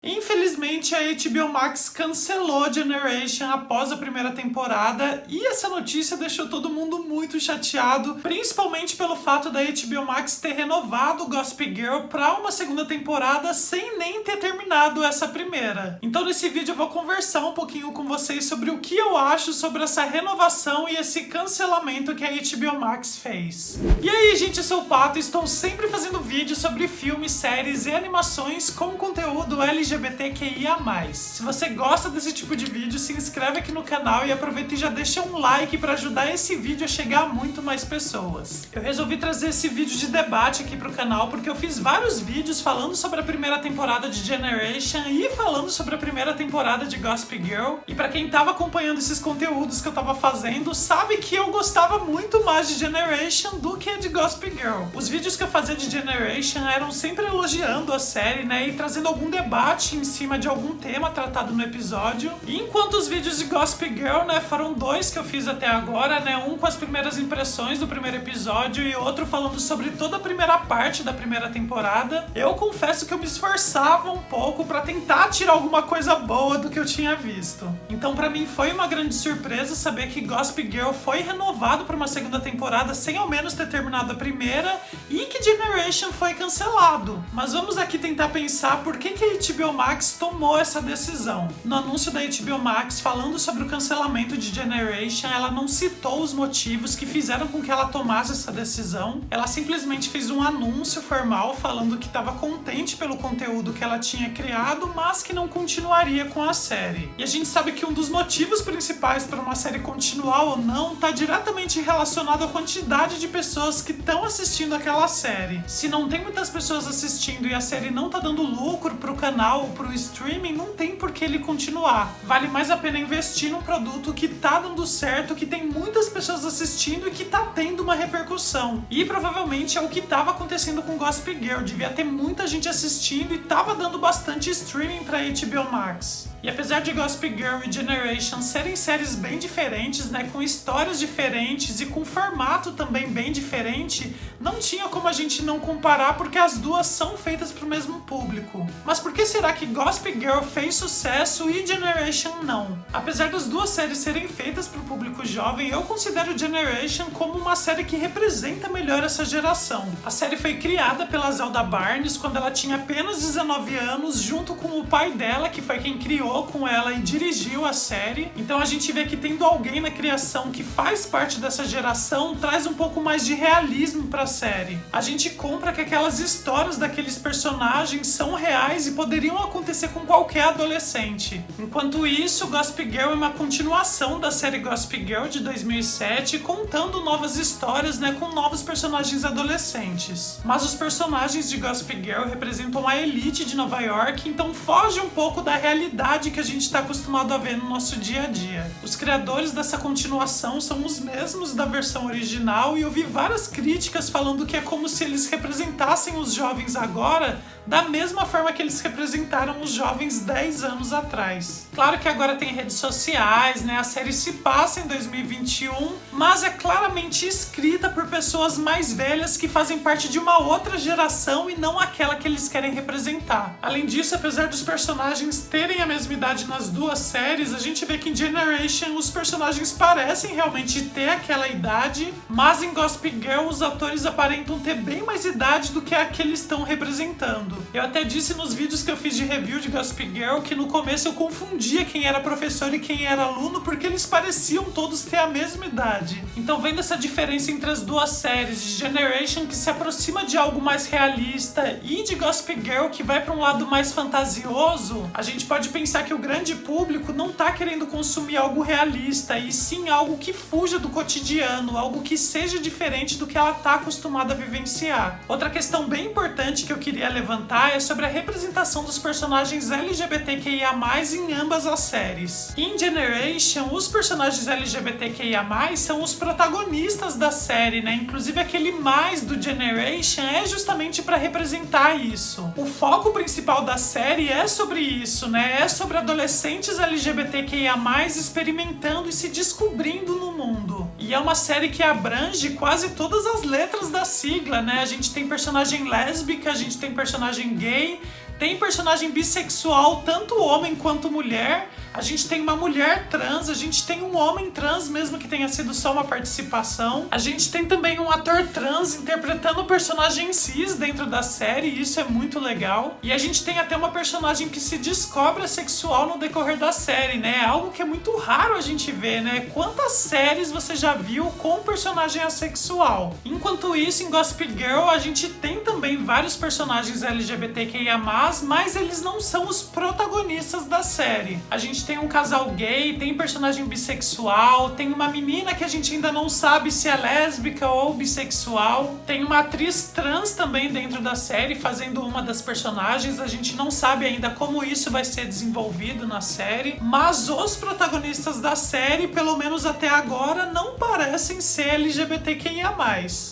Infelizmente, a HBO Max cancelou Generation após a primeira temporada e essa notícia deixou todo mundo muito chateado, principalmente pelo fato da HBO Max ter renovado Gossip Girl para uma segunda temporada sem nem ter terminado essa primeira. Então nesse vídeo eu vou conversar um pouquinho com vocês sobre o que eu acho sobre essa renovação e esse cancelamento que a HBO Max fez. E aí, gente, eu sou o Pato e estou sempre fazendo vídeos sobre filmes, séries e animações com conteúdo LGBTQIA+. Se você gosta desse tipo de vídeo, se inscreve aqui no canal e aproveita e já deixa um like para ajudar esse vídeo a chegar a muito mais pessoas. Eu resolvi trazer esse vídeo de debate aqui pro canal porque eu fiz vários vídeos falando sobre a primeira temporada de Generation e falando sobre a primeira temporada de Gossip Girl. E para quem tava acompanhando esses conteúdos que eu tava fazendo, sabe que eu gostava muito mais de Generation do que de Gossip Girl. Os vídeos que eu fazia de Generation eram sempre elogiando a série, né, e trazendo algum debate em cima de algum tema tratado no episódio. E enquanto os vídeos de Gossip Girl, né, foram dois que eu fiz até agora, né, um com as primeiras impressões do primeiro episódio e outro falando sobre toda a primeira parte da primeira temporada, eu confesso que eu me esforçava um pouco pra tentar tirar alguma coisa boa do que eu tinha visto. Então pra mim foi uma grande surpresa saber que Gossip Girl foi renovado pra uma segunda temporada sem ao menos ter terminado a primeira e que Generation foi cancelado. Mas vamos aqui tentar pensar por que a HBO Max tomou essa decisão. No anúncio da HBO Max falando sobre o cancelamento de Generation, ela não citou os motivos que fizeram com que ela tomasse essa decisão. Ela simplesmente fez um anúncio formal falando que estava contente pelo conteúdo que ela tinha criado, mas que não continuaria com a série. E a gente sabe que um dos motivos principais para uma série continuar ou não está diretamente relacionado à quantidade de pessoas que estão assistindo aquela série. Se não tem muitas pessoas assistindo e a série não está dando lucro pro canal ou pro streaming, não tem por que ele continuar. Vale mais a pena investir num produto que tá dando certo, que tem muitas pessoas assistindo e que tá tendo uma repercussão. E provavelmente é o que tava acontecendo com Gossip Girl. Devia ter muita gente assistindo e tava dando bastante streaming pra HBO Max. E apesar de Gossip Girl e Generation serem séries bem diferentes, né, com histórias diferentes e com formato também bem diferente, não tinha como a gente não comparar porque as duas são feitas pro mesmo público. Mas por que será que Gossip Girl fez sucesso e Generation não? Apesar das duas séries serem feitas pro público jovem, eu considero Generation como uma série que representa melhor essa geração. A série foi criada pela Zelda Barnes quando ela tinha apenas 19 anos, junto com o pai dela, que foi quem criou com ela e dirigiu a série. Então a gente vê que tendo alguém na criação que faz parte dessa geração traz um pouco mais de realismo pra série. A gente compra que aquelas histórias daqueles personagens são reais e poderiam acontecer com qualquer adolescente. Enquanto isso, Gossip Girl é uma continuação da série Gossip Girl de 2007, contando novas histórias, né, com novos personagens adolescentes. Mas os personagens de Gossip Girl representam a elite de Nova York, então foge um pouco da realidade que a gente está acostumado a ver no nosso dia a dia. Os criadores dessa continuação são os mesmos da versão original e eu vi várias críticas falando que é como se eles representassem os jovens agora da mesma forma que eles representaram os jovens 10 anos atrás. Claro que agora tem redes sociais, né? A série se passa em 2021, mas é claramente escrita por pessoas mais velhas que fazem parte de uma outra geração e não aquela que eles querem representar. Além disso, apesar dos personagens terem a mesma idade nas duas séries, a gente vê que em Generation os personagens parecem realmente ter aquela idade, mas em Gossip Girl os atores aparentam ter bem mais idade do que a que eles estão representando. Eu até disse nos vídeos que eu fiz de review de Gossip Girl que no começo eu confundia quem era professor e quem era aluno porque eles pareciam todos ter a mesma idade. Então, vendo essa diferença entre as duas séries, de Generation que se aproxima de algo mais realista e de Gossip Girl que vai para um lado mais fantasioso, a gente pode pensar que o grande público não tá querendo consumir algo realista e sim algo que fuja do cotidiano, algo que seja diferente do que ela tá acostumada a vivenciar. Outra questão bem importante que eu queria levantar é sobre a representação dos personagens LGBTQIA+, em ambas as séries. Em Generation, os personagens LGBTQIA+, são os protagonistas da série, né? Inclusive aquele mais do Generation é justamente para representar isso. O foco principal da série é sobre isso, né? É sobre adolescentes LGBTQIA+, experimentando e se descobrindo no mundo. E é uma série que abrange quase todas as letras da sigla, né? A gente tem personagem lésbica, a gente tem personagem gay, Tem personagem bissexual, tanto homem quanto mulher. A gente tem uma mulher trans, a gente tem um homem trans, mesmo que tenha sido só uma participação. A gente tem também um ator trans interpretando o personagem cis dentro da série, e isso é muito legal. E a gente tem até uma personagem que se descobre assexual no decorrer da série, né? Algo que é muito raro a gente ver, né? Quantas séries você já viu com um personagem assexual? Enquanto isso, em Gossip Girl, a gente tem também vários personagens LGBTQIA+, mas eles não são os protagonistas da série. A gente tem um casal gay, tem personagem bissexual, tem uma menina que a gente ainda não sabe se é lésbica ou bissexual, tem uma atriz trans também dentro da série fazendo uma das personagens. A gente não sabe ainda como isso vai ser desenvolvido na série, mas os protagonistas da série, pelo menos até agora, não parecem ser LGBTQIA+.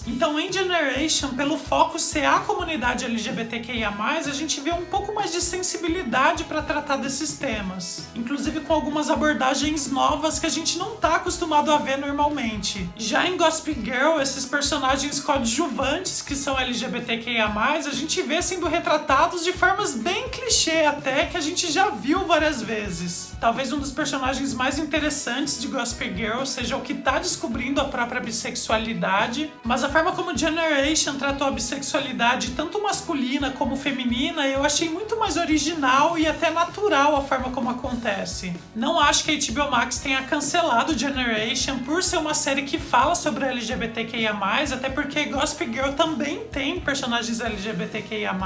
Então, em Generation, pelo foco ser a comunidade LGBTQIA+, a gente vê um pouco mais de sensibilidade para tratar desses temas, inclusive com algumas abordagens novas que a gente não tá acostumado a ver normalmente. Já em Gossip Girl, esses personagens coadjuvantes que são LGBTQIA+, a gente vê sendo retratados de formas bem clichê até, que a gente já viu várias vezes. Talvez um dos personagens mais interessantes de Gossip Girl seja o que tá descobrindo a própria bissexualidade, mas a forma como Generation tratou a bissexualidade tanto masculina como feminina, eu achei muito mais original e até natural a forma como acontece. Não acho que a HBO Max tenha cancelado Generation por ser uma série que fala sobre LGBTQIA+, até porque Gossip Girl também tem personagens LGBTQIA+,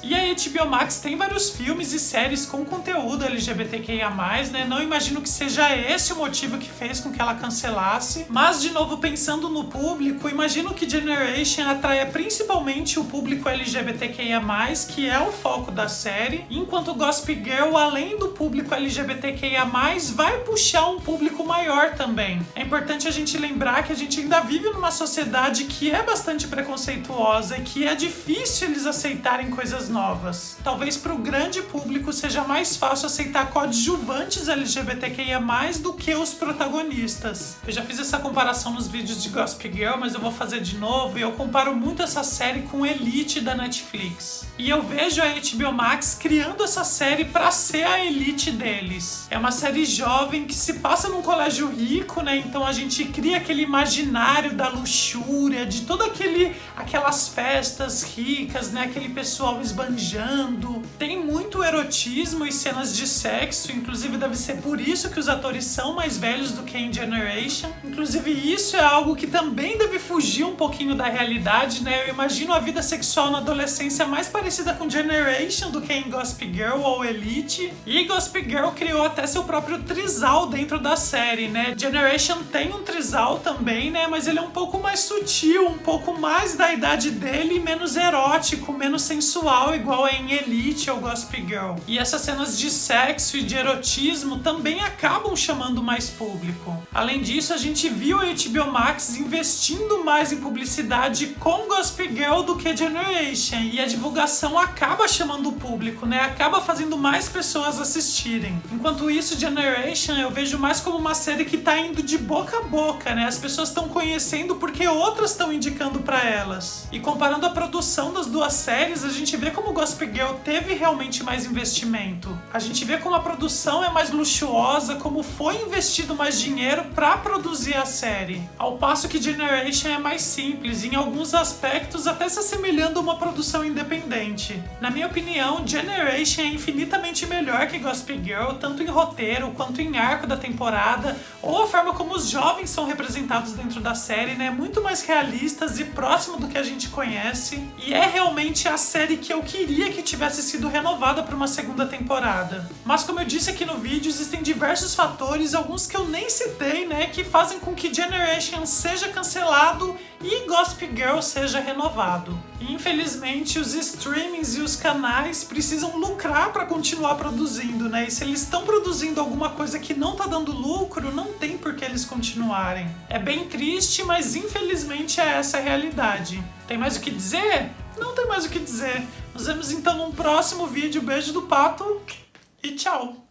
e a HBO Max tem vários filmes e séries com conteúdo LGBTQIA+, né? Não imagino que seja esse o motivo que fez com que ela cancelasse, mas de novo, pensando no público, imagino que Generation atraia principalmente o público LGBTQIA+, que é o foco da série, enquanto Gossip Girl, além do público LGBTQIA+, vai puxar um público maior também. É importante a gente lembrar que a gente ainda vive numa sociedade que é bastante preconceituosa e que é difícil eles aceitarem coisas novas. Talvez para o grande público seja mais fácil aceitar coadjuvantes LGBTQIA+, do que os protagonistas. Eu já fiz essa comparação nos vídeos de Gossip Girl, mas eu vou fazer de novo, e eu comparo muito essa série com Elite da Netflix. E eu vejo a HBO Max criando essa série para ser a elite deles. É uma série jovem que se passa num colégio rico, né? Então a gente cria aquele imaginário da luxúria, de toda aquelas festas ricas, né? Aquele pessoal esbanjando. Tem muito erotismo e cenas de sexo, inclusive deve ser por isso que os atores são mais velhos do que em Generation. Inclusive isso é algo que também deve fugir um pouquinho da realidade, né? Eu imagino a vida sexual na adolescência mais parecida com Generation do que em Gossip Girl ou Elite. E Gossip Girl criou até seu próprio trisal dentro da série, né? Generation tem um trisal também, né? Mas ele é um pouco mais sutil, um pouco mais da idade dele, menos erótico, menos sensual, igual é em Elite ou Gossip Girl. E essas cenas de sexo e de erotismo também acabam chamando mais público. Além disso, a gente viu a HBO Max investindo mais em publicidade com Gossip Girl do que Generation, e a divulgação acaba chamando o público, né? Acaba fazendo mais pessoas assistirem. Enquanto isso, Generation eu vejo mais como uma série que tá indo de boca a boca, né? As pessoas estão conhecendo porque outras estão indicando pra elas. E comparando a produção das duas séries, a gente vê como Gossip Girl teve realmente mais investimento. A gente vê como a produção é mais luxuosa, como foi investido mais dinheiro pra produzir a série. Ao passo que Generation é mais simples, em alguns aspectos até se assemelhando a uma produção independente. Na minha opinião, Generation é infinitamente melhor que Gossip Girl, tanto em roteiro quanto em arco da temporada, ou a forma como os jovens são representados dentro da série, né? Muito mais realistas e próximo do que a gente conhece. E é realmente a série que eu queria que tivesse sido renovada para uma segunda temporada. Mas como eu disse aqui no vídeo, existem diversos fatores, alguns que eu nem citei, né? Que fazem com que Generation seja cancelado e Gossip Girl seja renovado. E, infelizmente, os streamings e os canais precisam lucrar para continuar produzindo, né? E se eles estão produzindo alguma coisa que não tá dando lucro, não tem por que eles continuarem. É bem triste, mas infelizmente é essa a realidade. Tem mais o que dizer? Não tem mais o que dizer. Nos vemos então num próximo vídeo. Beijo do Pato e tchau!